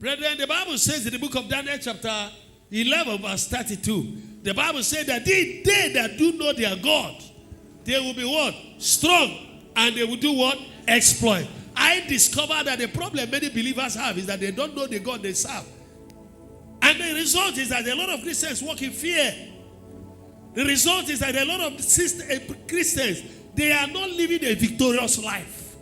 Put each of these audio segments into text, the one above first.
Brethren, the Bible says in the book of Daniel chapter 11 verse 32, the Bible says that they that do know their God, they will be what? Strong. And they will do what? Exploit. I discovered that the problem many believers have is that they don't know the God they serve. And the result is that a lot of Christians walk in fear. The result is that a lot of Christians, they are not living a victorious life.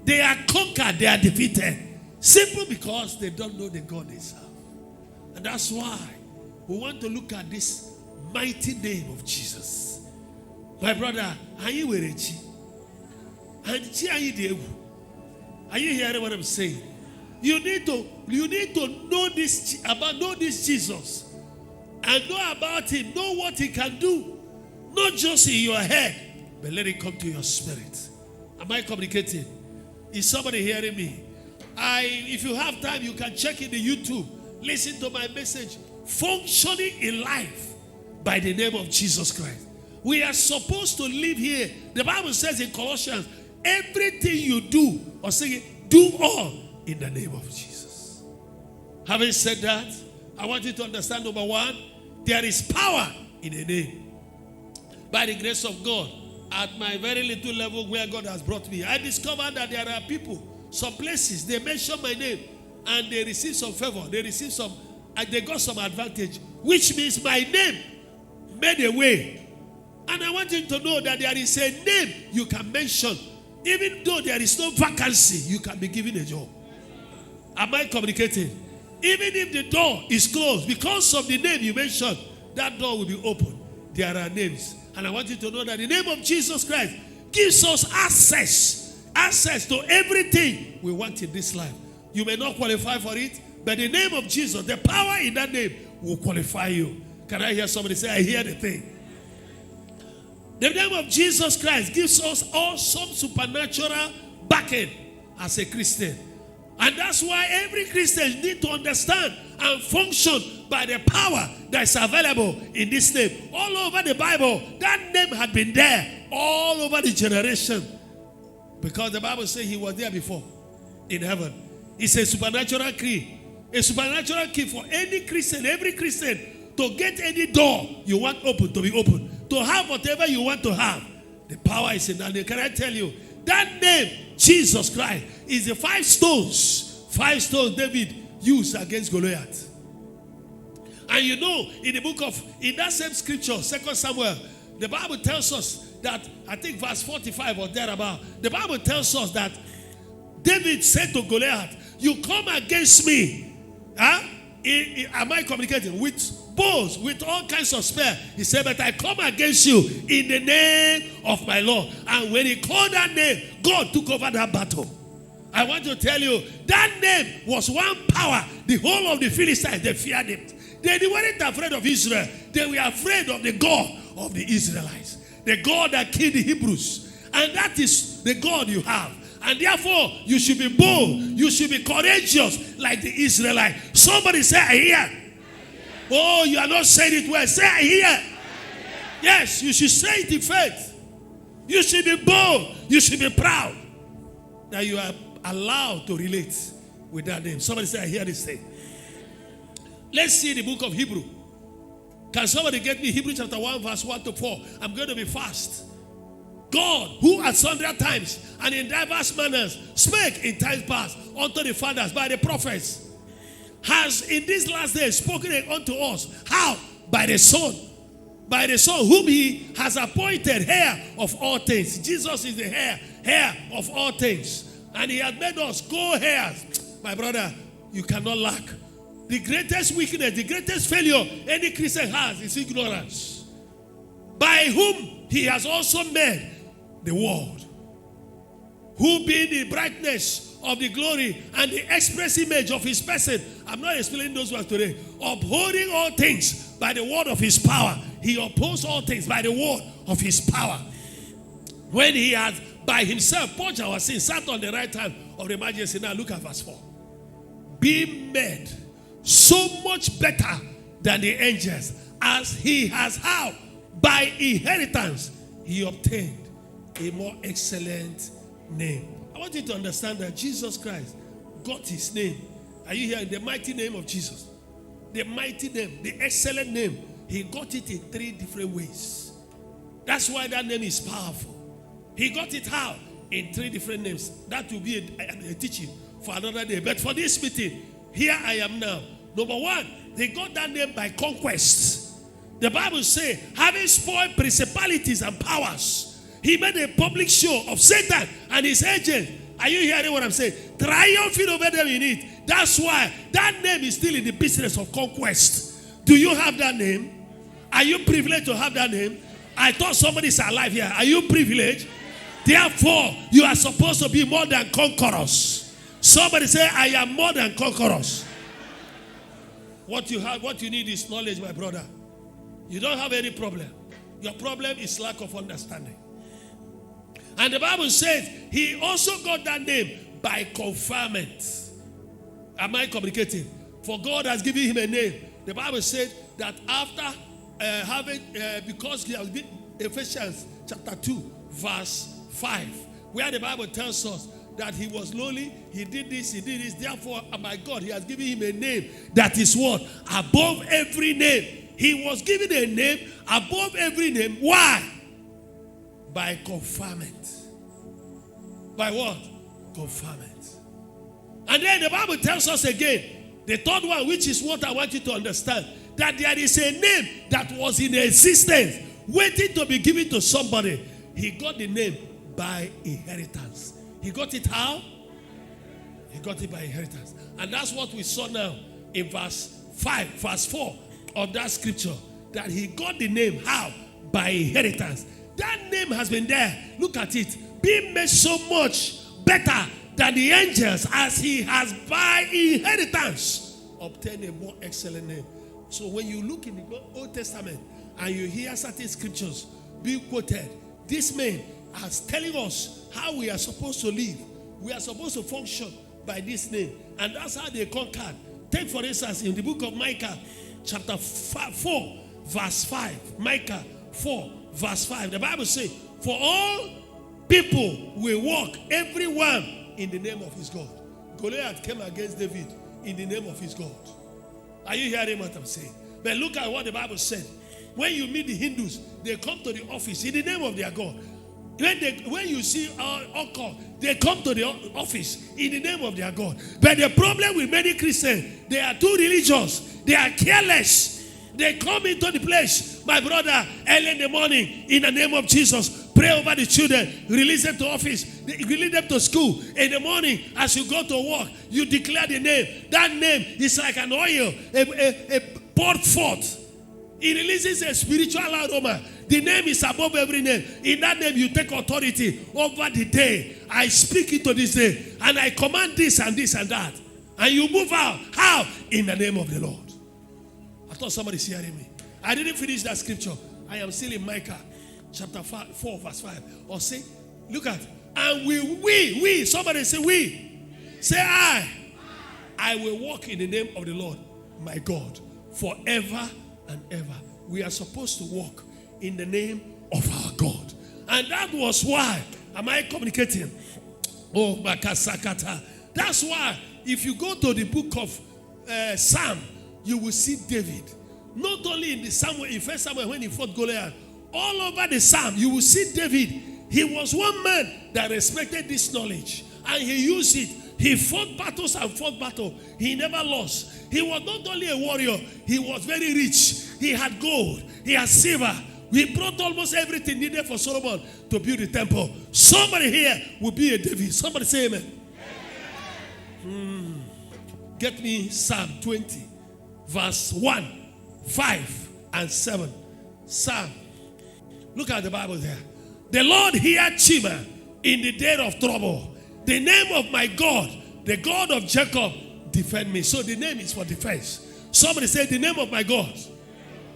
They are conquered, they are defeated. Simply because they don't know the God they serve. And that's why we want to look at this mighty name of Jesus. My brother, are you werechi? Are you hearing what I'm saying? You need to know this Jesus and know about him, know what he can do, not just in your head, but let it come to your spirit. Am I communicating? Is somebody hearing me? If you have time, you can check in the YouTube. Listen to my message. Functioning in life by the name of Jesus Christ. We are supposed to live here. The Bible says in Colossians, everything you do, or say, do all in the name of Jesus. Having said that, I want you to understand, number one, there is power in the name. By the grace of God, at my very little level where God has brought me, I discovered that there are people, some places, they mention my name and they receive some favor, they got some advantage, which means my name made a way. And I want you to know that there is a name you can mention. Even though there is no vacancy, you can be given a job. Am I communicating? Even if the door is closed, because of the name you mentioned, that door will be open. There are names. And I want you to know that the name of Jesus Christ gives us access to everything we want in this life. You may not qualify for it, but the name of Jesus, the power in that name will qualify you. Can I hear somebody say, I hear the thing? The name of Jesus Christ gives us awesome supernatural backing as a Christian. And that's why every Christian needs to understand and function by the power that is available in this name. All over the Bible, that name had been there all over the generation. Because the Bible says he was there before in heaven. It's a supernatural key. A supernatural key for any Christian, every Christian, to get any door you want open to be open. To have whatever you want to have. The power is in that name. Can I tell you? That name, Jesus Christ, is the 5 stones. 5 stones David used against Goliath. And you know, in that same scripture, 2 Samuel, the Bible tells us that, I think verse 45 or thereabout, the Bible tells us that David said to Goliath, you come against me. Am I communicating? With bows, with all kinds of spear. He said, but I come against you in the name of my Lord. And when he called that name, God took over that battle. I want to tell you, that name was one power. The whole of the Philistines, they feared it. They weren't afraid of Israel. They were afraid of the God of the Israelites. The God that killed the Hebrews. And that is the God you have. And therefore, you should be bold. You should be courageous like the Israelites. Somebody say, I hear. Oh, you are not saying it well. Say, I hear. Yes, you should say it in faith. You should be bold. You should be proud that you are allowed to relate with that name. Somebody say, I hear this thing. Let's see the book of Hebrew. Can somebody get me Hebrew chapter 1 verse 1 to 4? I'm going to be fast. God, who at sundry times and in diverse manners spake in times past unto the fathers by the prophets, has in these last days spoken unto us. How? By the Son. By the Son whom he has appointed heir of all things. Jesus is the heir of all things. And he has made us co-heirs. My brother, you cannot lack. The greatest weakness, the greatest failure any Christian has is ignorance. By whom he has also made the world. Who being the brightness of the glory and the express image of his person. I'm not explaining those words today. Upholding all things by the word of his power. He upholds all things by the word of his power. When he has by himself purged our sins, sat on the right hand of the majesty. Now look at verse 4. Be made so much better than the angels, as he has how? By inheritance he obtained a more excellent name. I want you to understand that Jesus Christ got his name Are you hearing? The mighty name of Jesus. The mighty name, the excellent name. He got it in 3 different ways. That's why that name is powerful. He got it how? In 3 different names. That will be a teaching for another day. But for this meeting, here I am now. Number 1, they got that name by conquest. The Bible says, having spoiled principalities and powers, he made a public show of Satan and his agents. Are you hearing what I'm saying? Triumphing over them in it. That's why that name is still in the business of conquest. Do you have that name? Are you privileged to have that name? I thought somebody's alive here. Are you privileged? Therefore, you are supposed to be more than conquerors. Somebody say, I am more than conquerors. What you need is knowledge, my brother. You don't have any problem. Your problem is lack of understanding. And the Bible says he also got that name by conferment. Am I communicating? For God has given him a name. The Bible said that after because he has been, Ephesians chapter 2 verse 5, where the Bible tells us that he was lowly, he did this, therefore, my God, he has given him a name that is what? Above every name. He was given a name above every name. Why? By conferment. By what? Conferment. And then the Bible tells us again, the third one, which is what I want you to understand, that there is a name that was in existence, waiting to be given to somebody. He got the name by inheritance. He got it how? He got it by inheritance. And that's what we saw now in verse 4 of that scripture, that he got the name how? By inheritance. That name has been there. Look at it. Being made so much better than the angels, as he has by inheritance obtained a more excellent name. So when you look in the Old Testament and you hear certain scriptures being quoted, this man is telling us how we are supposed to live. We are supposed to function by this name. And that's how they conquered. Take for instance in the book of Micah chapter 4 verse 5. Micah 4 verse 5. The Bible says, for all people will walk, everyone in the name of his God. Goliath came against David in the name of his God. Are you hearing what I'm saying? But look at what the Bible said. When you meet the Hindus, they come to the office in the name of their God. When you see Awka, they come to the office in the name of their God. But the problem with many Christians, they are too religious. They are careless. They come into the place, my brother, early in the morning, in the name of Jesus. Pray over the children. Release them to office. Release them to school. In the morning, as you go to work, you declare the name. That name is like an oil, a poured forth. It releases a spiritual aroma. The name is above every name. In that name, you take authority over the day. I speak into this day, and I command this and this and that. And you move out. How? In the name of the Lord. I thought somebody's hearing me. I didn't finish that scripture. I am still in Micah chapter 4 verse 5. Or say, look at, and we, somebody say we. Say I will walk in the name of the Lord, my God, forever and ever. We are supposed to walk in the name of our God. And that was why, am I communicating? Oh, Makasakata. That's why, if you go to the book of Psalm, you will see David. Not only in the Samuel, in 1 Samuel when he fought Goliath, all over the Psalm, you will see David. He was one man that respected this knowledge, and he used it. He fought battles and fought battle. He never lost. He was not only a warrior, he was very rich. He had gold, he had silver. He brought almost everything needed for Solomon to build the temple. Somebody here will be a David. Somebody say amen. Get me Psalm 20, verse 1, 5, and 7. Psalm. Look at the Bible there. The Lord heard Chima in the day of trouble. The name of my God, the God of Jacob, defend me. So the name is for defense. Somebody say, the name of my God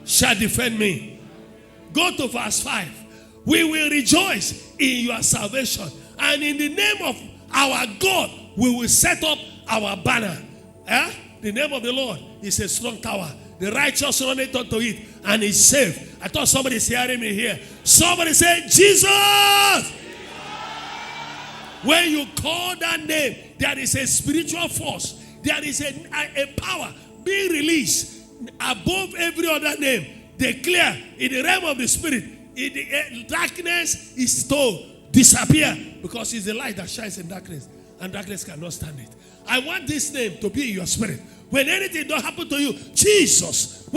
shall defend me. Go to verse 5. We will rejoice in your salvation, and in the name of our God we will set up our banner. The name of the Lord is a strong tower. The righteous run it unto it and is safe. I thought somebody is hearing me here. Somebody say, Jesus! When you call that name, there is a spiritual force There is a power being released above every other name. Declare in the realm of the spirit, in the darkness is to disappear, because it's the light that shines in darkness, and darkness cannot stand it. I want this name to be in your spirit. When anything don't happen to you, Jesus.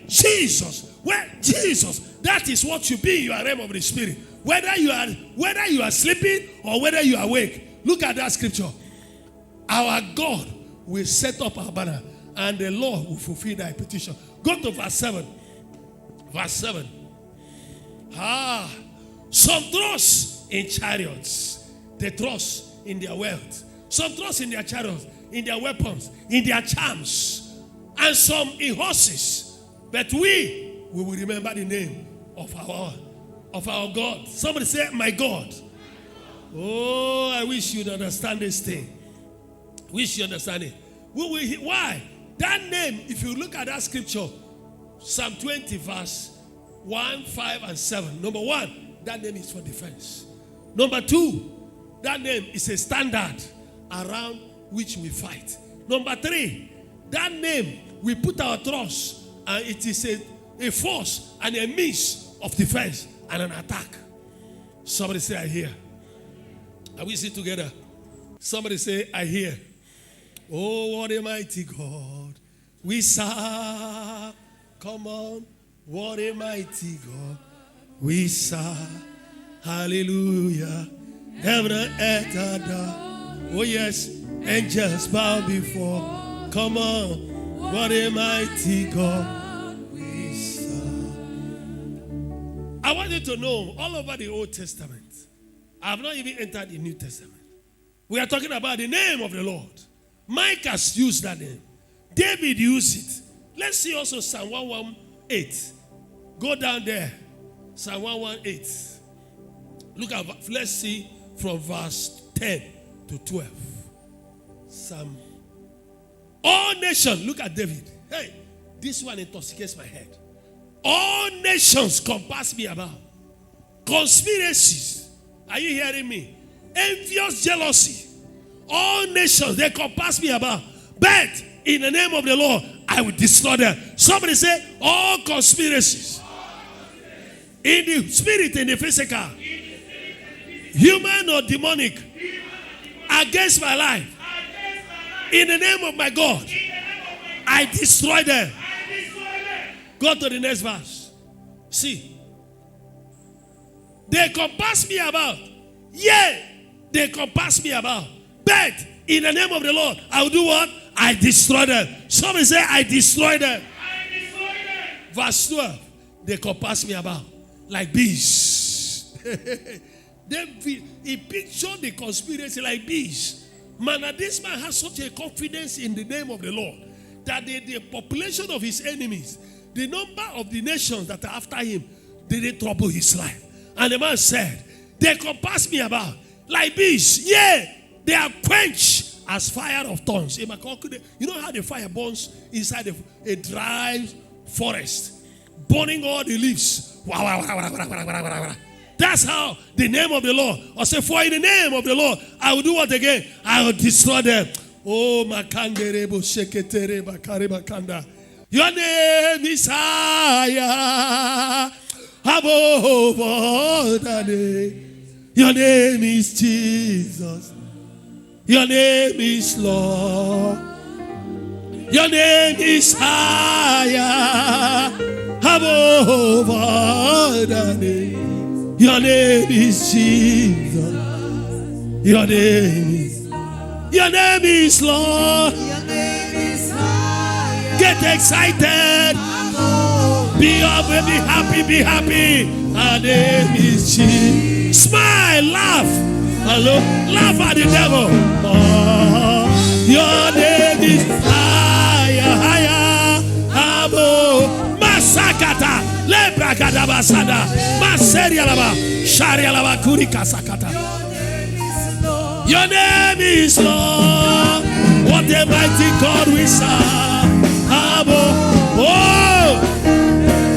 Jesus, that is what should be in your realm of the spirit. Whether you are sleeping or whether you are awake. Look at that scripture. Our God will set up our banner, and the Lord will fulfill thy petition. Go to verse 7. Verse 7. Some trust in chariots. They trust in their wealth. Some trust in their chariots, in their weapons, in their charms, and some in horses. But we will remember the name of our God. Somebody say, my God. Oh, I wish you'd understand this thing. Wish you understand it. Why? That name, if you look at that scripture, Psalm 20 verse 1, 5, and 7. Number 1, that name is for defense. Number 2, that name is a standard around which we fight. Number 3, that name we put our trust, and it is a force and a means of defense and an attack. Somebody say, I hear. Are we sitting together? Somebody say, I hear. Oh, what a mighty God we serve. Come on. What a mighty God we serve. Hallelujah. Heaven and earth adore. Oh yes, angels bow before. Come on. What a mighty God we serve. I want you to know, all over the Old Testament, I have not even entered the New Testament. We are talking about the name of the Lord. Micah used that name. David used it. Let's see also Psalm 118. Go down there. Psalm 118. Look at, let's see from verse 10 to 12. Psalm. All nations, look at David. Hey, this one intoxicates my head. All nations compass me about. Conspiracies. Are you hearing me? Envious jealousy. All nations, they compass me about. But in the name of the Lord, I will destroy them. Somebody say, all conspiracies. In the spirit, in the physical. Human or demonic. Against my life. In the name of my God. I destroy them. Go to the next verse. See. They compass me about. Yeah, they compass me about. But in the name of the Lord, I will do what? I destroy them. Somebody say, I destroy them. I destroy them. Verse 12. They compass me about like bees. He pictured the conspiracy like bees. Man, this man has such a confidence in the name of the Lord that the population of his enemies, the number of the nations that are after him, didn't trouble his life. And the man said, they compass me about like bees. Yeah, they are quenched as fire of thorns. You know how the fire burns inside a dry forest, burning all the leaves. That's how the name of the Lord. I say, for in the name of the Lord, I will do what again? I will destroy them. Oh, makanderebo sheketere bakare bakanda. Your name is higher above all the name. Your name is Jesus. Your name is Lord. Your name is higher above all the name. Your name is Jesus. Your name is Lord. Your name is Lord. Your name is higher. Get excited. Be up, be happy, be happy. Her name is Jesus. Smile, laugh. Hello, laugh at the devil. Oh, your name is higher, higher, above. Masakata, lebrakadabasada, maserialaba, sharialaba kurikasakata. Your name is Lord. What a mighty God we serve. Above. Oh,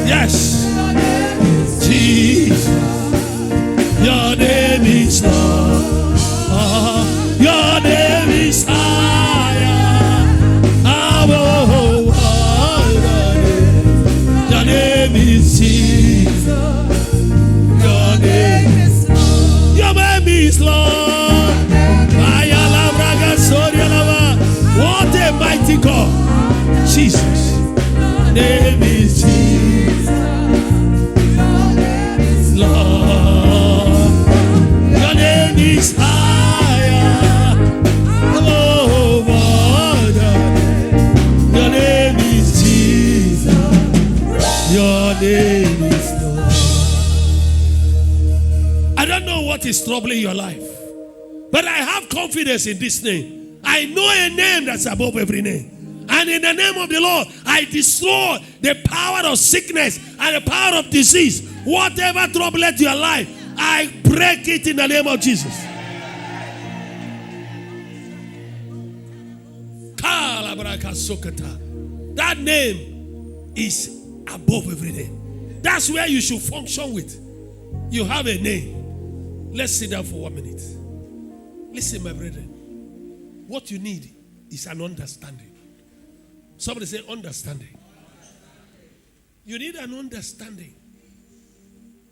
yes. Jesus. Your name is Lord. Your name is higher Almighty God. Jesus. Name is Jesus. Lord. Your name is higher. Oh, Lord. Your name is Jesus. Your name is Lord. I don't know what is troubling your life, but I have confidence in this name. I know a name that's above every name. And in the name of the Lord, I destroy the power of sickness and the power of disease. Whatever troubled your life, I break it in the name of Jesus. That name is above every name. That's where you should function with. You have a name. Let's sit down for 1 minute. Listen, my brethren. What you need is an understanding. Somebody say understanding. You need an understanding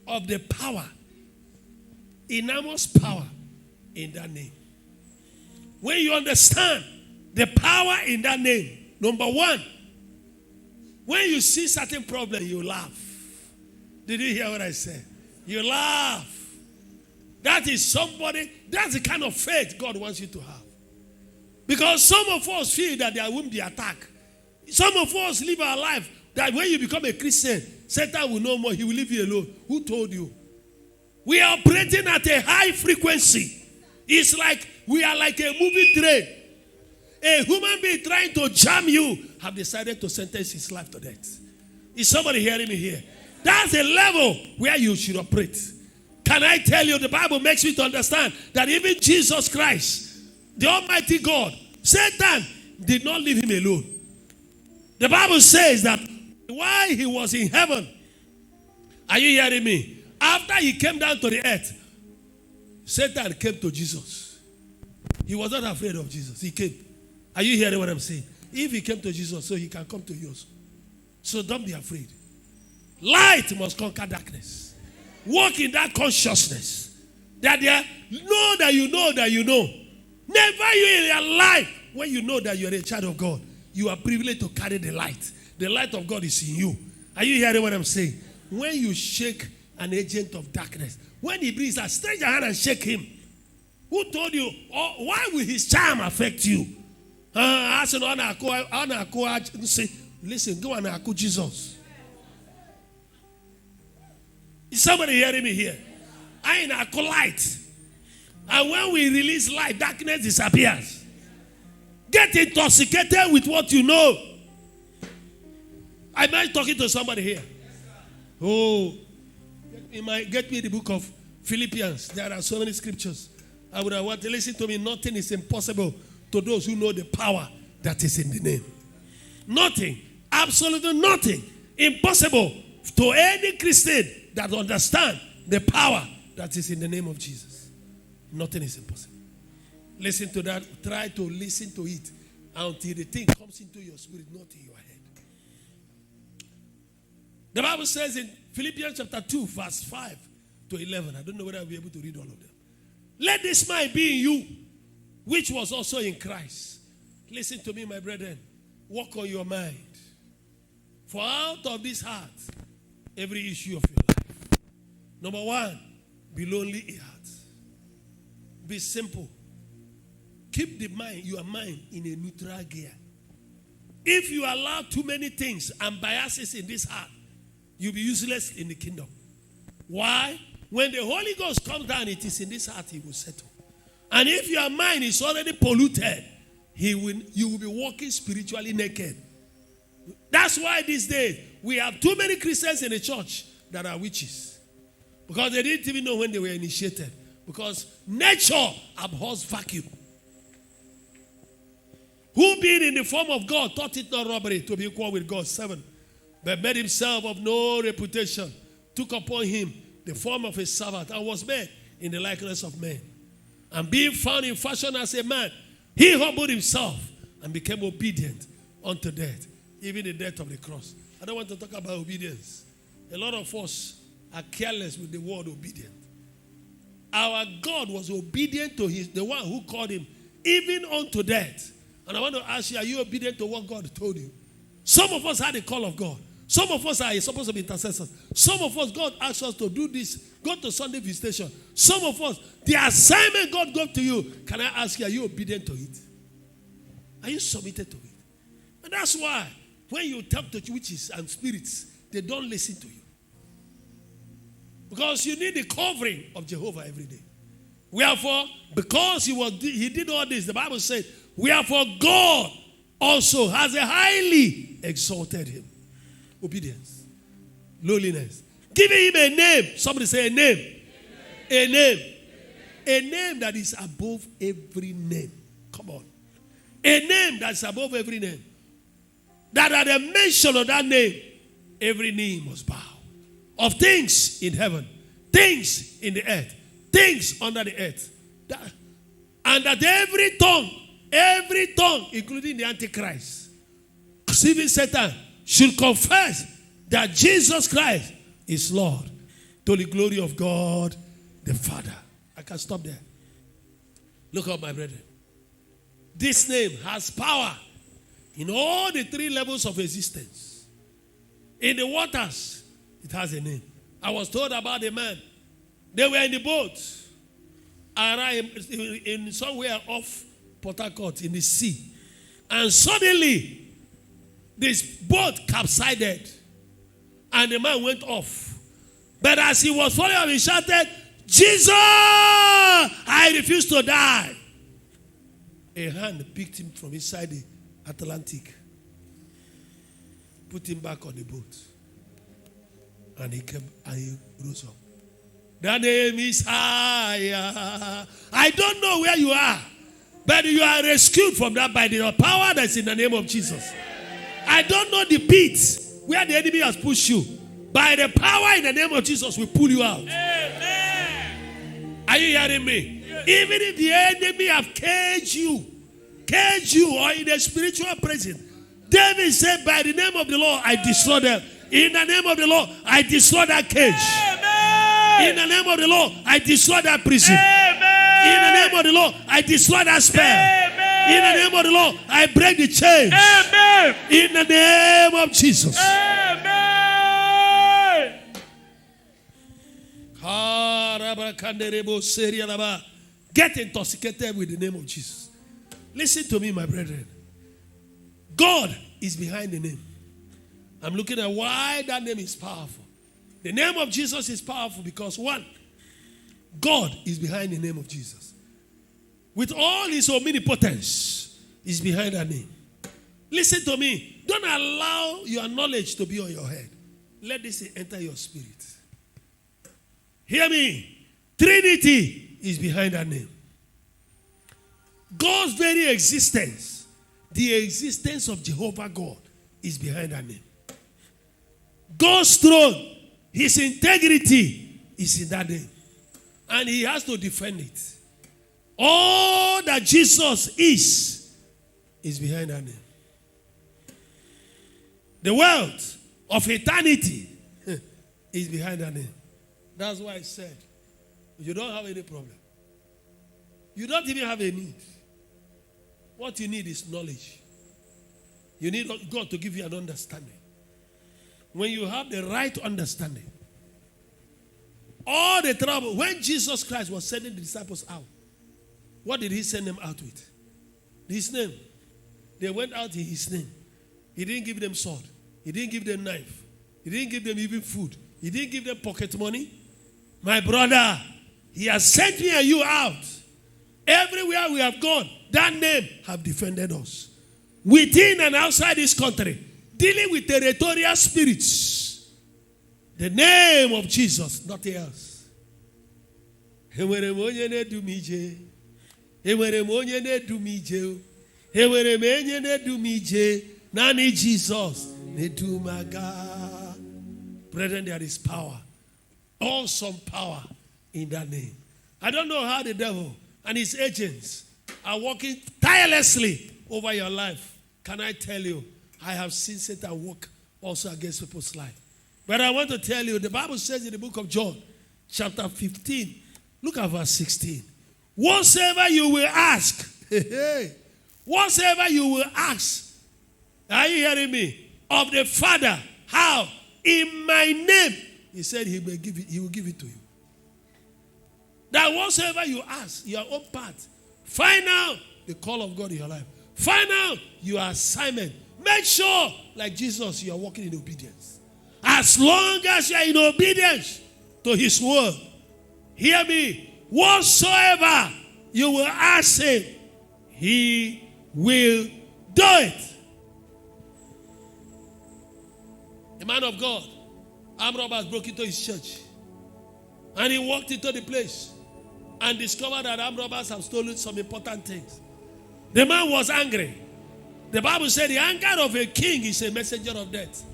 of the power, enormous power in that name. When you understand the power in that name, number one, when you see certain problem, you laugh. Did you hear what I said? You laugh. That is somebody, that's the kind of faith God wants you to have. Because some of us feel that there won't be attack. Some of us live our life that when you become a Christian, Satan will no more, he will leave you alone. Who told you? We are operating at a high frequency. It's like we are like a moving train. A human being trying to jam you have decided to sentence his life to death. Is somebody hearing me here? That's a level where you should operate. Can I tell you, the Bible makes me to understand that even Jesus Christ, the Almighty God, Satan did not leave him alone. The Bible says that while he was in heaven, are you hearing me? After he came down to the earth, Satan came to Jesus. He was not afraid of Jesus. He came. Are you hearing what I'm saying? If he came to Jesus, so he can come to you also. So don't be afraid. Light must conquer darkness. Walk in that consciousness. That there, know that you know that you know. Never you in your life, when you know that you're a child of God, you are privileged to carry the light. The light of God is in you. Are you hearing what I'm saying? When you shake an agent of darkness, when he brings a stretch your hand and shake him, who told you, or why will his charm affect you? Listen, go and accuse Jesus. Is somebody hearing me here? I am a light. And when we release light, darkness disappears. Get intoxicated with what you know. Am I talking to somebody here? Oh, get me the book of Philippians. There are so many scriptures. I would have wanted to listen to me. Nothing is impossible to those who know the power that is in the name. Nothing, absolutely nothing, impossible to any Christian that understand the power that is in the name of Jesus. Nothing is impossible. Listen to that. Try to listen to it until the thing comes into your spirit, not in your head. The Bible says in Philippians chapter 2, verse 5 to 11. I don't know whether I'll be able to read all of them. Let this mind be in you, which was also in Christ. Listen to me, my brethren. Work on your mind. For out of this heart, every issue of your life. Number one, be lonely in heart. Be simple. Keep the mind, your mind, in a neutral gear. If you allow too many things and biases in this heart, you'll be useless in the kingdom. Why? When the Holy Ghost comes down, it is in this heart he will settle. And if your mind is already polluted, you will be walking spiritually naked. That's why these days we have too many Christians in the church that are witches. Because they didn't even know when they were initiated. Because nature abhors vacuum. Who being in the form of God thought it not robbery to be equal with God. 7. But made himself of no reputation, took upon him the form of a servant, and was made in the likeness of men. And being found in fashion as a man, he humbled himself and became obedient unto death, even the death of the cross. I don't want to talk about obedience. A lot of us are careless with the word obedient. Our God was obedient to the one who called him, even unto death. And I want to ask you, are you obedient to what God told you? Some of us had a call of God. Some of us are supposed to be intercessors. Some of us, God asked us to do this, go to Sunday visitation. Some of us, the assignment God gave to you, can I ask you, are you obedient to it? Are you submitted to it? And that's why when you talk to witches and spirits, they don't listen to you. Because you need the covering of Jehovah every day. Wherefore, because he did all this, the Bible said, wherefore God also has a highly exalted him. Obedience. Lowliness. Giving him a name. Somebody say a name. A name. A name that is above every name. Come on. A name that is above every name. That at the mention of that name, every knee must bow. Of things in heaven, things in the earth, things under the earth. And that every tongue, including the Antichrist, even Satan, should confess that Jesus Christ is Lord, to the glory of God the Father. I can stop there. Look up, my brethren. This name has power in all the three levels of existence. In the waters, it has a name. I was told about a man. They were in the boat, in somewhere off Port Harcourt in the sea. And suddenly, this boat capsized. And the man went off. But as he was falling off, he shouted, Jesus, I refuse to die. A hand picked him from inside the Atlantic, put him back on the boat, and he rose up. The name is higher. I don't know where you are, but you are rescued from that by the power that's in the name of Jesus. I don't know the pit where the enemy has pushed you. By the power in the name of Jesus, we pull you out. Amen. Are you hearing me? Yes. Even if the enemy have caged you, or in a spiritual prison, David said, by the name of the Lord, I destroy them. In the name of the Lord, I destroy that cage. Amen. In the name of the Lord, I destroy that prison. Amen. In the name of the Lord, I destroy that spell. Amen. In the name of the Lord, I break the chains. Amen. In the name of Jesus. Amen. Get intoxicated with the name of Jesus. Listen to me, my brethren. God is behind the name. I'm looking at why that name is powerful. The name of Jesus is powerful because, one, God is behind the name of Jesus. With all his omnipotence, he's behind that name. Listen to me. Don't allow your knowledge to be on your head. Let this enter your spirit. Hear me. Trinity is behind that name. God's very existence, the existence of Jehovah God, is behind that name. God's throne, his integrity is in that name. And he has to defend it. All that Jesus is behind that name. The wealth of eternity is behind that name. That's why I said, you don't have any problem. You don't even have a need. What you need is knowledge. You need God to give you an understanding. When you have the right understanding, all the trouble, when Jesus Christ was sending the disciples out, what did he send them out with? His name. They went out in his name. He didn't give them sword. He didn't give them knife. He didn't give them even food. He didn't give them pocket money. My brother, he has sent me and you out. Everywhere we have gone, that name have defended us. Within and outside this country, dealing with territorial spirits. The name of Jesus, nothing else. Nani Jesus. Brethren, there is power. Awesome power in that name. I don't know how the devil and his agents are working tirelessly over your life. Can I tell you, I have seen Satan work also against people's life. But I want to tell you, the Bible says in the book of John, chapter 15, look at verse 16. Whatsoever you will ask, whatsoever you will ask, are you hearing me? Of the Father, how? In my name, he said he will give it to you. That whatsoever you ask, your own part, find out the call of God in your life. Find out your assignment. Make sure, like Jesus, you are walking in obedience. As long as you are in obedience to his word, hear me, whatsoever you will ask him, he will do it. A man of God, armed robbers broke into his church. And he walked into the place and discovered that armed robbers have stolen some important things. The man was angry. The Bible said the anger of a king is a messenger of death.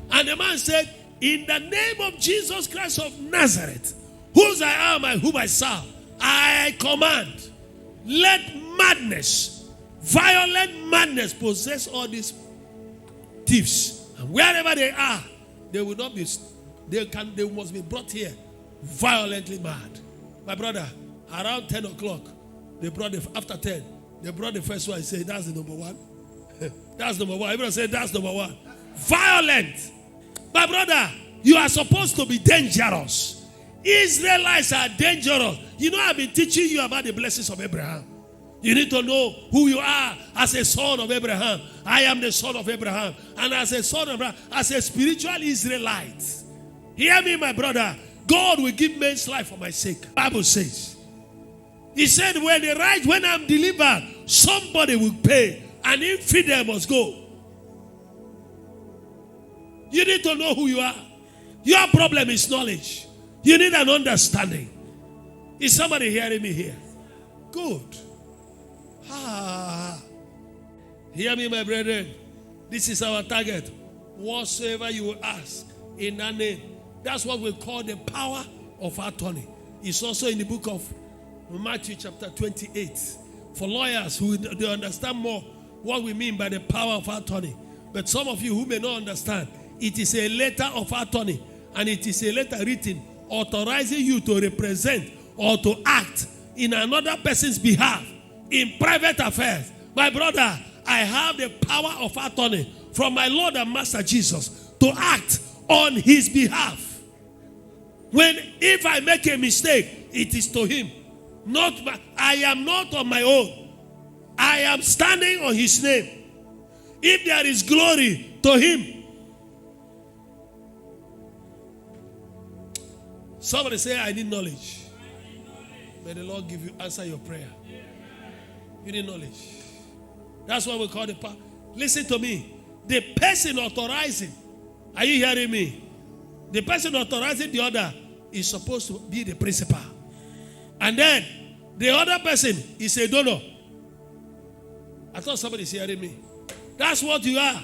And the man said, in the name of Jesus Christ of Nazareth, whose I am and whom I serve, I command, let madness, violent madness possess all these thieves. And wherever they are, they will not be, they must be brought here violently mad. My brother, around 10 o'clock, they brought after 10, they brought the first one and said, that's the number one. That's number one. Everyone say, that's number one. Violent. My brother, you are supposed to be dangerous. Israelites are dangerous. You know, I've been teaching you about the blessings of Abraham. You need to know who you are as a son of Abraham. I am the son of Abraham. And as a son of Abraham, as a spiritual Israelite. Hear me, my brother. God will give men's life for my sake. The Bible says. He said, when I'm delivered, somebody will pay. An infidel must go. You need to know who you are. Your problem is knowledge. You need an understanding. Is somebody hearing me here? Good. Hear me, my brethren. This is our target. Whatsoever you will ask in that name. That's what we call the power of attorney. It's also in the book of Matthew chapter 28. For lawyers who they understand more what we mean by the power of attorney. But some of you who may not understand, it is a letter of attorney. And it is a letter written authorizing you to represent or to act in another person's behalf in private affairs. My brother, I have the power of attorney from my Lord and Master Jesus to act on his behalf. If I make a mistake, it is to him. I am not on my own. I am standing on his name. If there is glory, to him. Somebody say, I need knowledge. May the Lord answer your prayer. You need knowledge. That's what we call the power. Listen to me. The person authorizing, are you hearing me? The person authorizing the other is supposed to be the principal. And then the other person is a donor. I thought somebody is hearing me. That's what you are.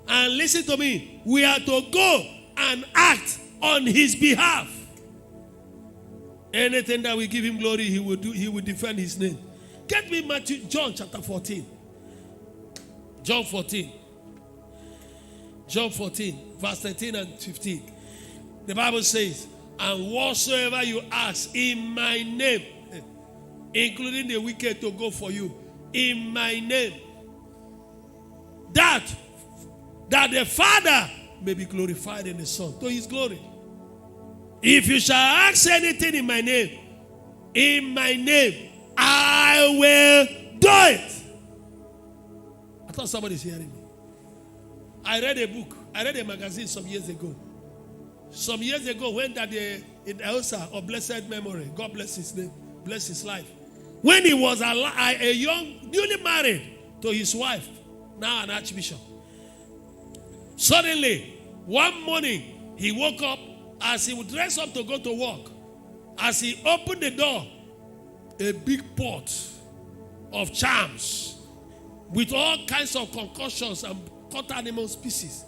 And listen to me. We are to go and act on his behalf. Anything that we give him glory, he will do. He will defend his name. Get me John chapter 14. John 14. John 14, verse 13 and 15. The Bible says, and whatsoever you ask in my name, including the wicked to go for you, in my name, that the Father may be glorified in the Son, to his glory. If you shall ask anything in my name, I will do it. I thought somebody is hearing me. I read a book. I read a magazine some years ago. Some years ago, when that in Elsa of blessed memory, God bless his name, bless his life. When he was a young, newly married to his wife, now an archbishop. Suddenly, one morning, he woke up as he would dress up to go to work. As he opened the door, a big pot of charms with all kinds of concoctions and cut animal species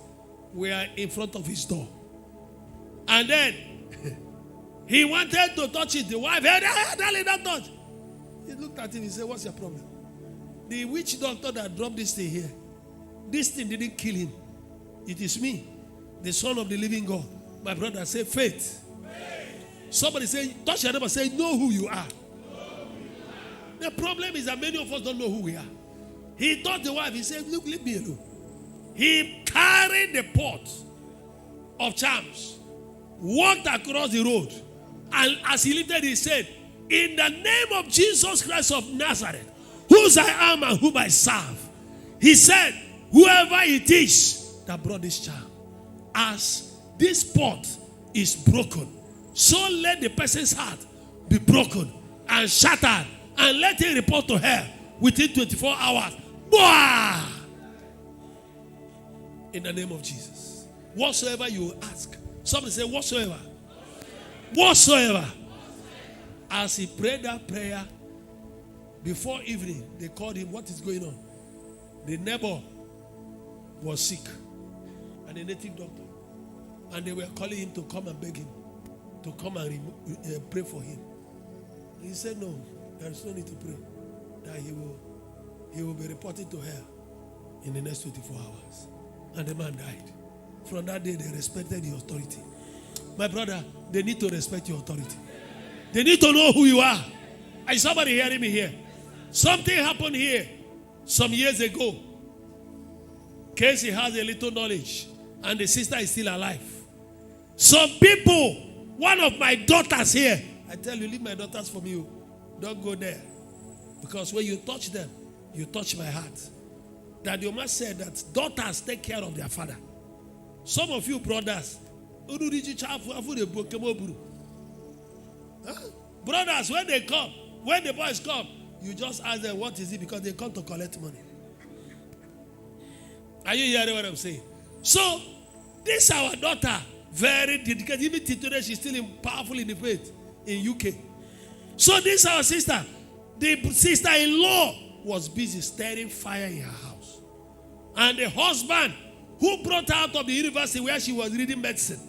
were in front of his door. And then he wanted to touch it. The wife, hey, darling, don't touch. He looked at him and said, what's your problem? The witch doctor that dropped this thing here, this thing didn't kill him. It is me, the Son of the living God. My brother, say faith. Somebody say, touch your neighbor, say, know who you are. The problem is that many of us don't know who we are. He told the wife, he said, look, leave me alone. He carried the pot of charms, walked across the road, and as he lifted, he said, in the name of Jesus Christ of Nazareth, whose I am and whom I serve, he said, whoever it is that brought this charm, as this pot is broken, so let the person's heart be broken and shattered, and let him report to her within 24 hours. Boah! In the name of Jesus. Whatsoever you ask. Somebody say, whatsoever. Whatsoever. As he prayed that prayer, before evening, they called him, what is going on? The neighbor was sick, and a native doctor. And they were calling him to come and beg him, to come and pray for him. He said, no, there is no need to pray. That he will be reporting to her in the next 24 hours. And the man died. From that day, they respected the authority. My brother, they need to respect your authority. They need to know who you are. Is somebody hearing me here? Something happened here some years ago. Casey has a little knowledge, and the sister is still alive. Some people, one of my daughters here, I tell you, leave my daughters for me. Don't go there. Because when you touch them, you touch my heart. That your man said that daughters take care of their father. Some of you brothers, brothers, when they come, when the boys come, you just ask them, what is it? Because they come to collect money. Are you hearing what I'm saying? So, this is our daughter, very dedicated. Even today, she's still powerful in the faith in UK. So, this is our sister. The sister-in-law was busy stirring fire in her house. And the husband who brought her out of the university where she was reading medicine,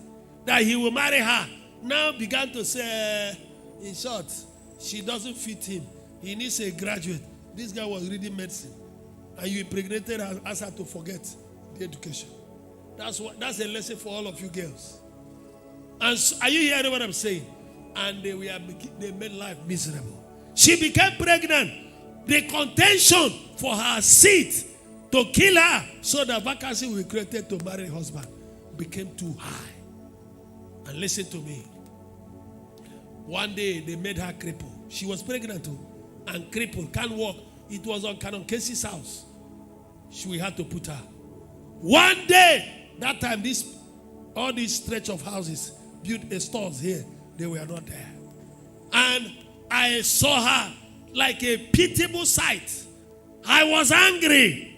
that he will marry her, now began to say, in short, she doesn't fit him. He needs a graduate. This guy was reading medicine. And you impregnated her, asked her to forget the education. That's a lesson for all of you girls. And so, are you hearing what I'm saying? And they made life miserable. She became pregnant. The contention for her seat to kill her so the vacancy we created to marry a husband became too high. And listen to me. One day they made her cripple. She was pregnant too and crippled, can't walk. It was on Canon Casey's house. We had to put her. One day, that time, all these stretch of houses built a stores here. They were not there. And I saw her like a pitiable sight. I was angry.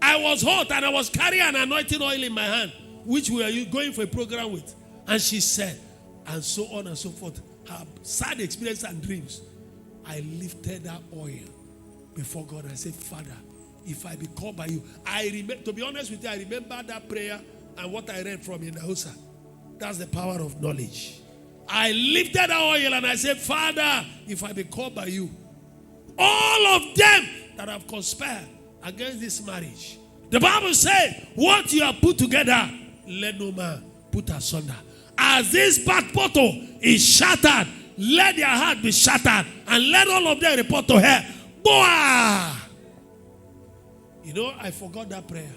I was hot, and I was carrying an anointing oil in my hand, which we are going for a program with. And she said, and so on and so forth, her sad experience and dreams. I lifted that oil before God and said, Father, if I be called by you, to be honest with you, I remember that prayer and what I read from in the Hausa. That's the power of knowledge. I lifted that oil and I said, Father, if I be called by you, all of them that have conspired against this marriage, the Bible said, what you have put together, let no man put asunder. As this back bottle is shattered, let their heart be shattered, and let all of them report to her. Boah! You know, I forgot that prayer.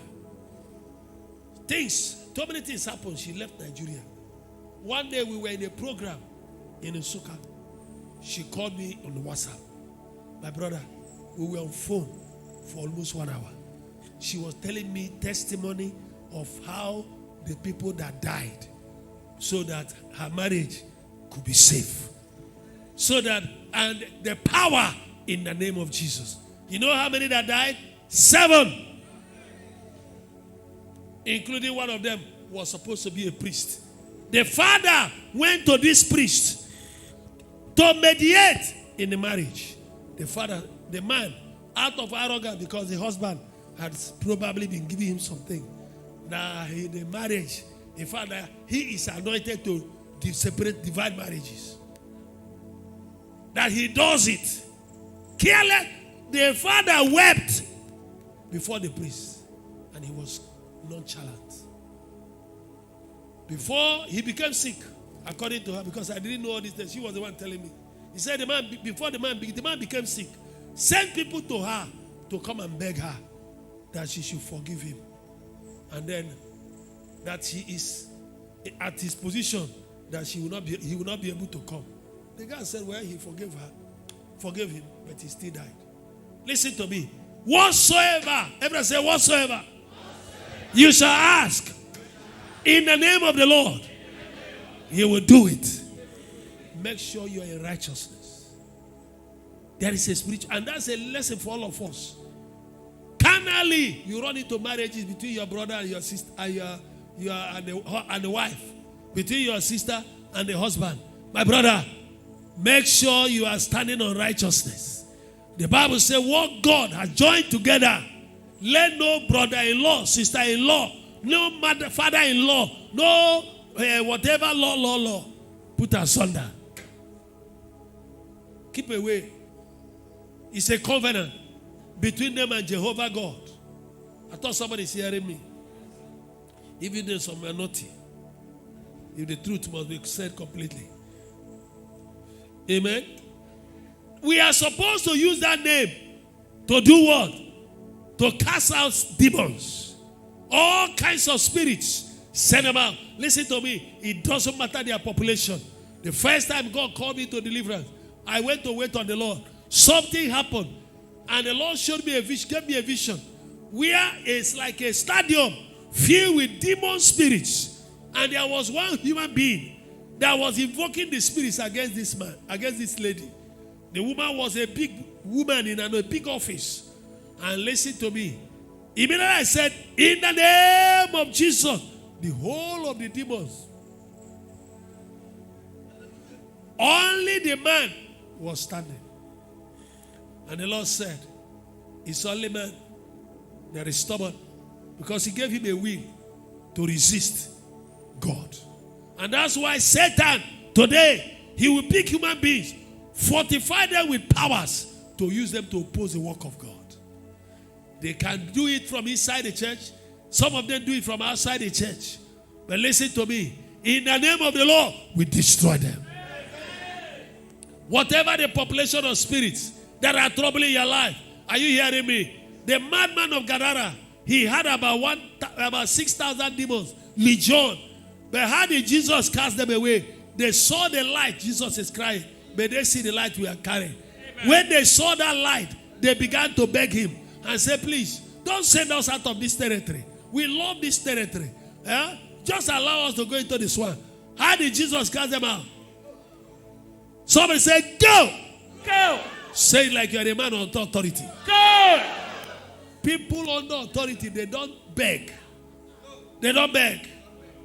So many things happened. She left Nigeria. One day we were in a program in Nsukka. She called me on WhatsApp. My brother, we were on phone for almost 1 hour. She was telling me testimony of how the people that died so that her marriage could be safe. So that, and the power in the name of Jesus. You know how many that died? 7. Including one of them was supposed to be a priest. The father went to this priest to mediate in the marriage. The man, out of arrogance, because the husband had probably been giving him something. Now, the marriage, the father, he is anointed to separate divine marriages. That he does it. Careless, the father wept before the priest, and he was nonchalant. Before he became sick, according to her, because I didn't know all this, she was the one telling me. He said before the man became sick, send people to her to come and beg her that she should forgive him. And then that he is at his position that he will not be able to come. The guy said, well, he forgave him, but he still died. Listen to me. Whatsoever, everyone say whatsoever, you shall ask in the name of the Lord, he will do it. Make sure you are in righteousness. There is a spiritual, and that's a lesson for all of us. Carnally, you run into marriages between your brother and your sister, and the wife, between your sister and the husband. My brother, make sure you are standing on righteousness. The Bible says, what God has joined together, let no brother-in-law, sister-in-law, no mother, father-in-law, no whatever law, put asunder. Keep away. It's a covenant between them and Jehovah God. I thought somebody is hearing me. Even though some are naughty, if the truth must be said completely. Amen. We are supposed to use that name to do what? To cast out demons. All kinds of spirits. Send them out. Listen to me. It doesn't matter their population. The first time God called me to deliverance, I went to wait on the Lord. Something happened. And the Lord showed me a vision, gave me a vision. Where it's like a stadium filled with demon spirits. And there was one human being that was invoking the spirits against this man, against this lady. The woman was a big woman in a big office. And listen to me. Immediately I said, in the name of Jesus, the whole of the demons. Only the man was standing. And the Lord said, it's only man that is stubborn, because he gave him a will to resist God. And that's why Satan, today, he will pick human beings, fortify them with powers to use them to oppose the work of God. They can do it from inside the church. Some of them do it from outside the church. But listen to me. In the name of the Lord, we destroy them. Whatever the population of spirits that are troubling your life, are you hearing me? The madman of Gadara, he had about 6,000 demons, legion. But how did Jesus cast them away? They saw the light. Jesus is crying, but they see the light we are carrying. Amen. When they saw that light, they began to beg him and say, please, don't send us out of this territory. We love this territory. Just allow us to go into this one. How did Jesus cast them out? Somebody said, go! Go! Say it like you're a man under authority. Go! People under authority, they don't beg. They don't beg.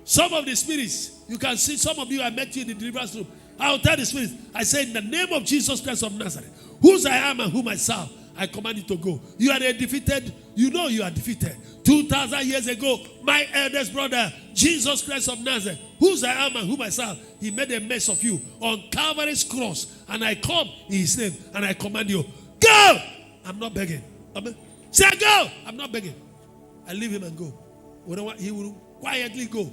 Some of the spirits, you can see, some of you, I met you in the deliverance room. I'll tell the spirits, I say, in the name of Jesus Christ of Nazareth, whose I am and whom I serve, I command you to go. You are a defeated, you know you are defeated. 2,000 years ago, my eldest brother, Jesus Christ of Nazareth, whose I am and whom I serve, he made a mess of you on Calvary's cross. And I come in his name and I command you, go! I'm not begging. Say go! I'm not begging. I leave him and go. He will quietly go.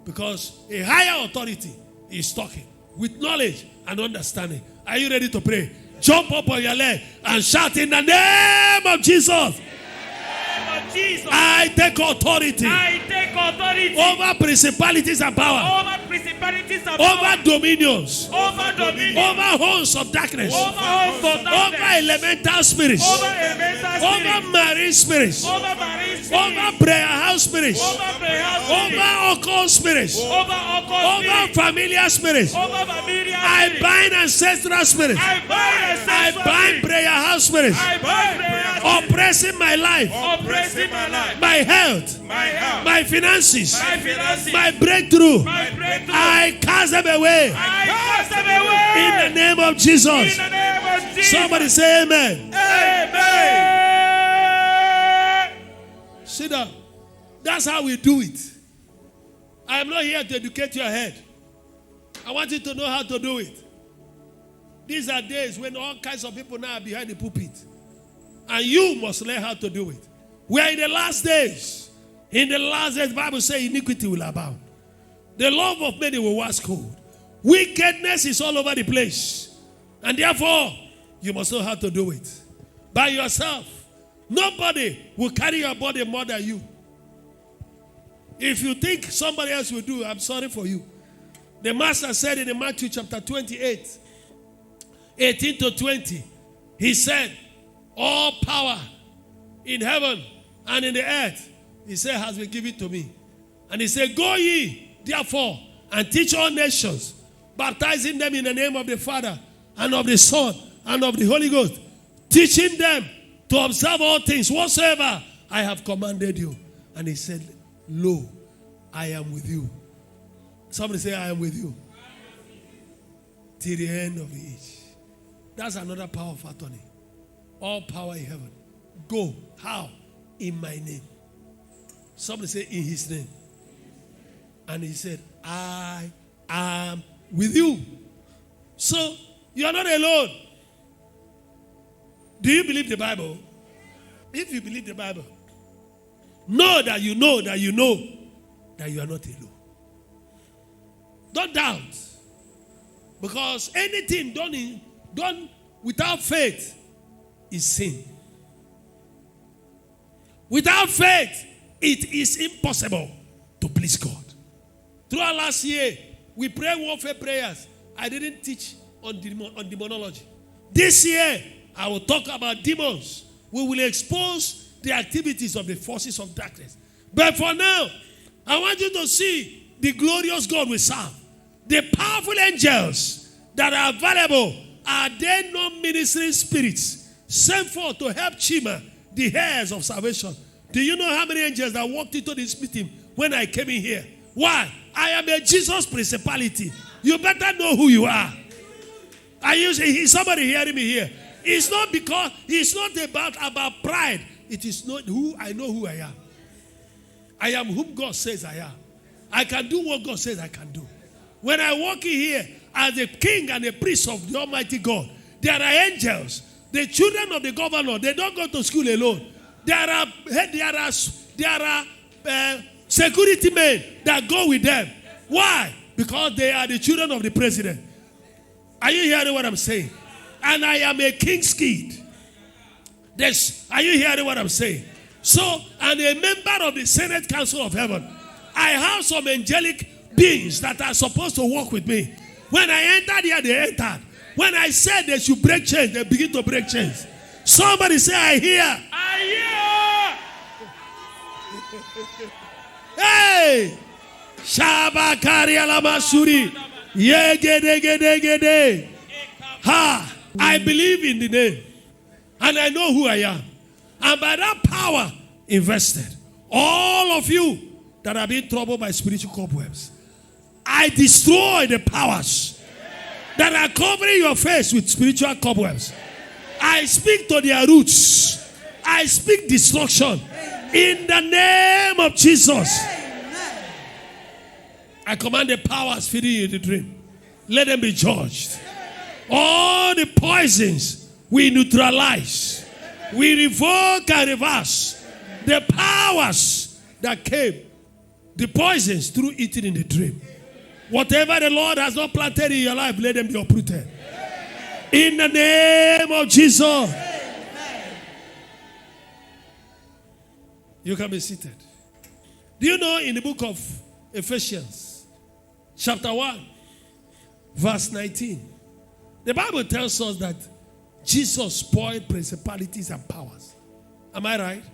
Because a higher authority is talking with knowledge and understanding. Are you ready to pray? Jump up on your leg and shout in the name of Jesus. Jesus. I take authority. Over principalities and power. Over dominions. Over horns of darkness. Over elemental spirits. Over marine spirits. Over prayer house spirits. Over occult spirits. Over familiar spirits. I bind ancestral spirits. I bind prayer house spirits. Oppressing my life. My health, my finances, my breakthrough, I cast them away. In the name of Jesus. Somebody say amen. Sit down. That's how we do it. I am not here to educate your head. I want you to know how to do it. These are days when all kinds of people now are behind the pulpit. And you must learn how to do it. We are in the last days. In the last days, the Bible says iniquity will abound. The love of many will wax cold. Wickedness is all over the place. And therefore, you must know how to do it. By yourself, Nobody will carry your body more than you. If you think somebody else will do, I'm sorry for you. The master said in Matthew chapter 28, 18 to 20, he said, all power in heaven and in the earth, he said, has been given to me. And he said, go ye, therefore, and teach all nations, baptizing them in the name of the Father and of the Son and of the Holy Ghost, teaching them to observe all things whatsoever I have commanded you. And he said, lo, I am with you. Somebody say, I am with you. Till the end of the age. That's another power of attorney. All power in heaven. Go. How? In my name. Somebody say, in his name. And he said, I am with you. So, you are not alone. Do you believe the Bible? If you believe the Bible, know that you know that you know that you are not alone. Don't doubt. Because anything done without faith is sin. Without faith, it is impossible to please God. Throughout last year, we prayed warfare prayers. I didn't teach on demonology. This year, I will talk about demons. We will expose the activities of the forces of darkness. But for now, I want you to see the glorious God we serve. The powerful angels that are available, are they not ministering spirits sent forth to help Chima, the heirs of salvation? Do you know how many angels that walked into this meeting when I came in here? Why? I am a Jesus principality. You better know who you are. Is somebody hearing me here? It's not because, it's not about pride. It is not who I know who I am. I am whom God says I am. I can do what God says I can do. When I walk in here as a king and a priest of the Almighty God, there are angels. The children of the governor, they don't go to school alone. There are security men that go with them. Why? Because they are the children of the president. Are you hearing what I'm saying? And I am a king's kid. Are you hearing what I'm saying? So, and a member of the Senate Council of Heaven. I have some angelic beings that are supposed to walk with me. When I entered here, they entered. When I said they should break chains, they begin to break chains. Somebody say, I hear. I hear. Hey! Shabakari alamasuri. Yegedegedegede. Ha! I believe in the name. And I know who I am. And by that power invested, all of you that are being troubled by spiritual cobwebs, I destroy the powers that are covering your face with spiritual cobwebs. I speak to their roots. I speak destruction. In the name of Jesus. I command the powers feeding you in the dream. Let them be judged. All the poisons we neutralize. We revoke and reverse the powers that came. The poisons through eating in the dream. Whatever the Lord has not planted in your life, let them be uprooted. In the name of Jesus. You can be seated. Do you know in the book of Ephesians, chapter 1, verse 19, the Bible tells us that Jesus spoiled principalities and powers. Am I right?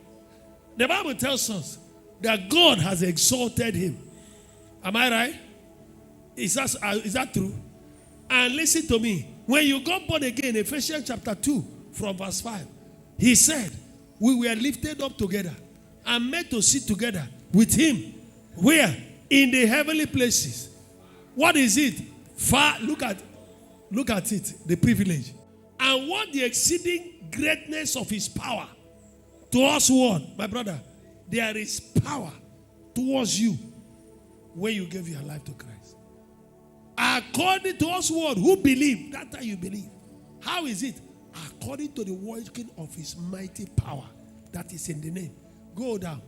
The Bible tells us that God has exalted him. Am I right? Is that true? And listen to me. When you got born again, Ephesians chapter 2, from verse 5, he said, we were lifted up together and made to sit together with him. Where? In the heavenly places. What is it? Look at it, the privilege. And what the exceeding greatness of his power towards what? My brother, there is power towards you when you gave your life to Christ. According to us, what? Who believe? That's how you believe. How is it? According to the working of his mighty power that is in the name. Go down.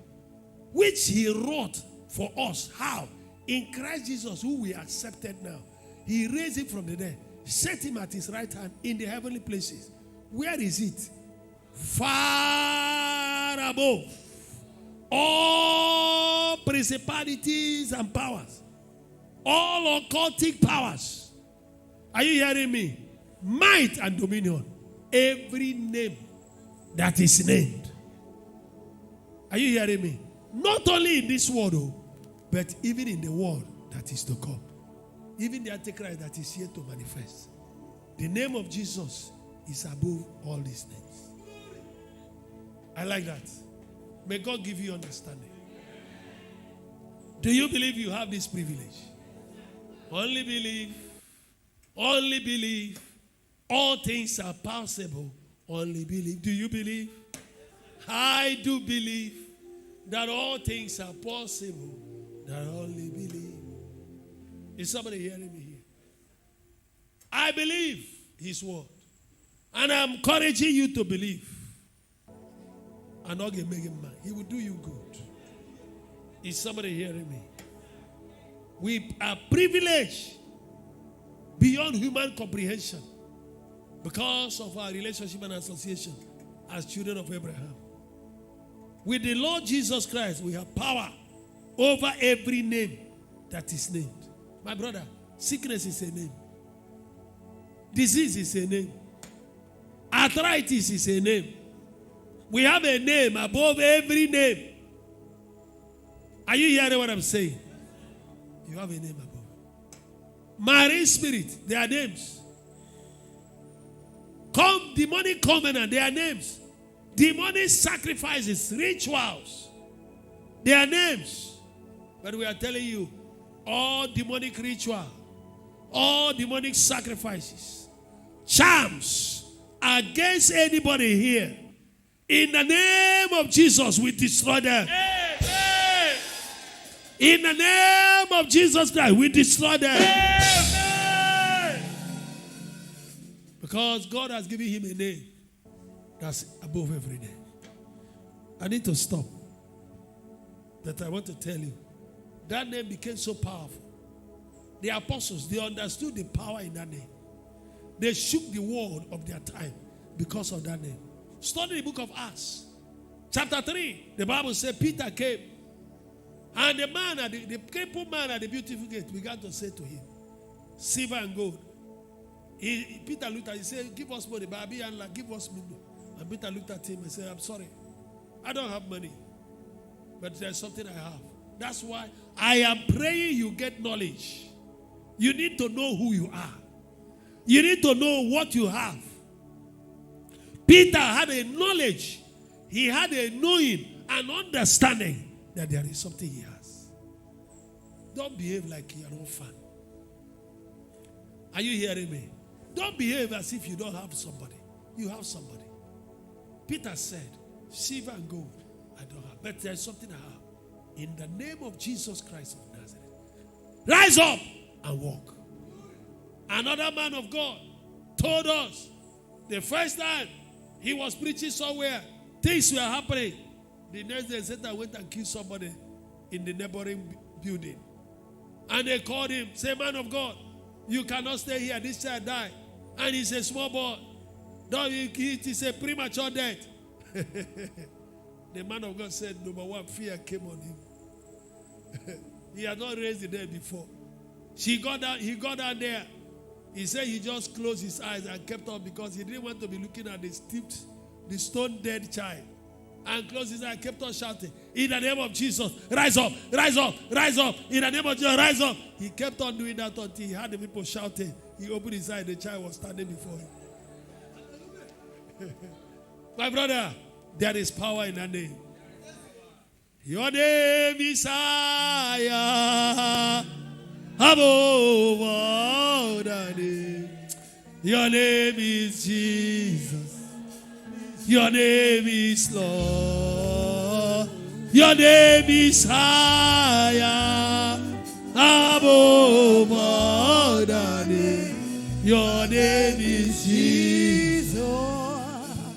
Which he wrought for us. How? In Christ Jesus, who we accepted now. He raised him from the dead. Set him at his right hand in the heavenly places. Where is it? Far far above all principalities and powers, all occultic powers. Are you hearing me? Might and dominion. Every name that is named. Are you hearing me? Not only in this world, but even in the world that is to come. Even the Antichrist that is here to manifest. The name of Jesus is above all these names. I like that. May God give you understanding. Do you believe you have this privilege? Only believe. Only believe. All things are possible. Only believe. Do you believe? I do believe that all things are possible. That only believe. Is somebody hearing me here? I believe His word. And I'm encouraging you to believe. And not get make him mad. He will do you good. Is somebody hearing me? We are privileged beyond human comprehension because of our relationship and association as children of Abraham. With the Lord Jesus Christ, we have power over every name that is named. My brother, sickness is a name. Disease is a name. Arthritis is a name. We have a name above every name. Are you hearing what I'm saying? You have a name above. Marine spirit, their names. Demonic covenant, their names. Demonic sacrifices, rituals, their names. But we are telling you, all demonic ritual, all demonic sacrifices, charms against anybody here, in the name of Jesus, we destroy them. Amen. In the name of Jesus Christ, we destroy them. Amen. Because God has given him a name that's above every name. I need to stop. But I want to tell you, that name became so powerful. The apostles, they understood the power in that name. They shook the world of their time because of that name. Study the book of Acts. Chapter 3, the Bible says Peter came. And the man, the crippled man at the beautiful gate began to say to him, silver and gold. Peter looked at him and said, give us money, baby, and give us money. And Peter looked at him and said, I'm sorry, I don't have money, but there's something I have. That's why I am praying you get knowledge. You need to know who you are. You need to know what you have. Peter had a knowledge. He had a knowing and understanding that there is something he has. Don't behave like you're an orphan. Are you hearing me? Don't behave as if you don't have somebody. You have somebody. Peter said, silver and gold I don't have, but there's something I have. In the name of Jesus Christ of Nazareth, rise up and walk. Another man of God told us the first time he was preaching somewhere, things were happening. The next day, Satan went and killed somebody in the neighboring building. And they called him, say, man of God, you cannot stay here, this child died. And he's a small boy. It is a premature death. The man of God said, number one, fear came on him. He had not raised the dead before. He got down there. He said he just closed his eyes and kept on because he didn't want to be looking at the stone dead child. And closed his eyes and kept on shouting, in the name of Jesus, rise up, rise up, rise up. In the name of Jesus, rise up. He kept on doing that until he heard the people shouting. He opened his eyes, the child was standing before him. My brother, there is power in that name. Your name is higher above all the name. Your name is Jesus. Your name is Lord. Your name is higher above all the name. Your name is Jesus.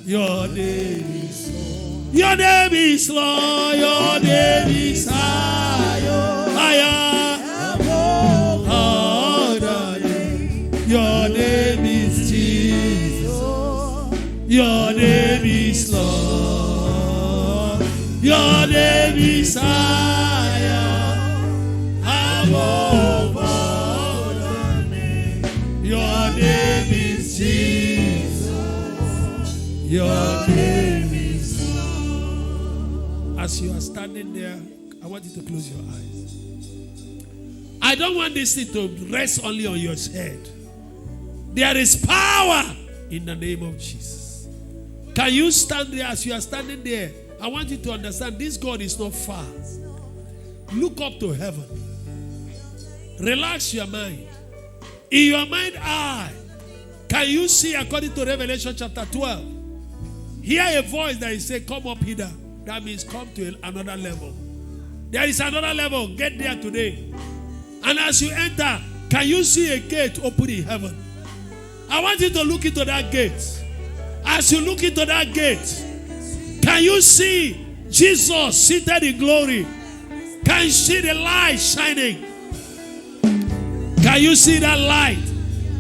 Your name is Lord. Your name is Lord. Your name is higher above all the name. Your name is Jesus. Your name is Lord. name is higher above all the name. Your name is Jesus. Your name is Lord. As you are standing there, I want you to close your eyes. I don't want this thing to rest only on your head. There is power in the name of Jesus. Can you stand there? As you are standing there, I want you to understand this God is not far. Look up to heaven. Relax your mind. In your mind eye, can you see according to Revelation chapter 12? Hear a voice that is saying, come up hither. That means come to another level. There is another level. Get there today. And as you enter, can you see a gate open in heaven? I want you to look into that gate. As you look into that gate, can you see Jesus seated in glory? Can you see the light shining? Can you see that light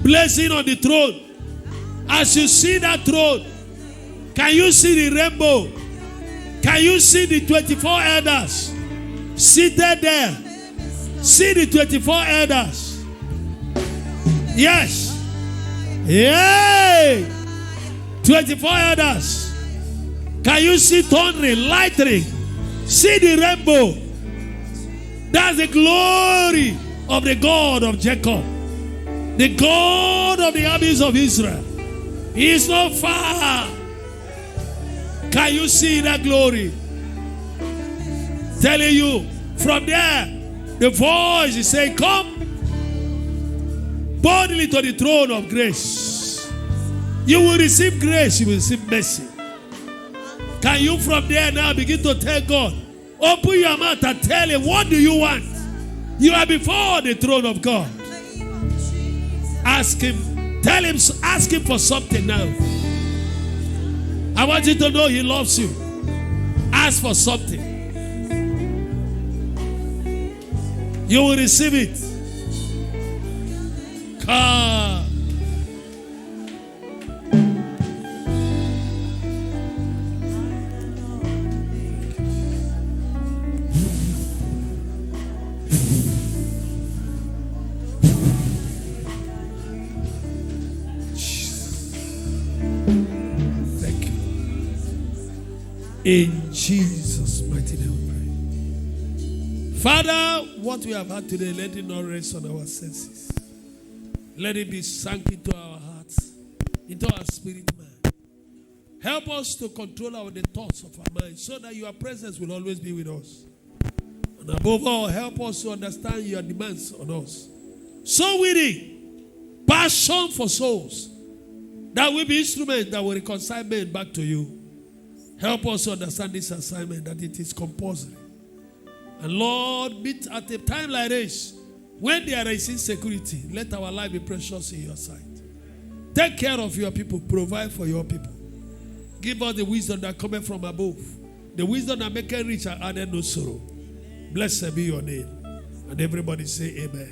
blazing on the throne? As you see that throne, can you see the rainbow? Can you see the 24 elders seated there? See the 24 elders. Yes. Yay! 24 elders. Can you see thundering, lightning? See the rainbow. That's the glory of the God of Jacob, the God of the armies of Israel. He is not far. Can you see that glory? Telling you from there, the voice is saying, come boldly to the throne of grace. You will receive grace, you will receive mercy. Can you from there now begin to tell God, open your mouth and tell him, what do you want? You are before the throne of God. Ask him, tell him, ask him for something now. I want you to know he loves you. Ask for something. You will receive it. Come. In Jesus' mighty name we pray. Father, what we have had today, let it not rest on our senses. Let it be sunk into our hearts, into our spirit man. Help us to control the thoughts of our mind so that your presence will always be with us. And above all, help us to understand your demands on us. So winning, passion for souls, that will be instruments that will reconcile men back to you. Help us to understand this assignment, that it is compulsory. And Lord, meet at a time like this, when there is insecurity, let our life be precious in your sight. Take care of your people, provide for your people. Give us the wisdom that cometh from above, the wisdom that maketh rich and addeth no sorrow. Blessed be your name. And everybody say amen.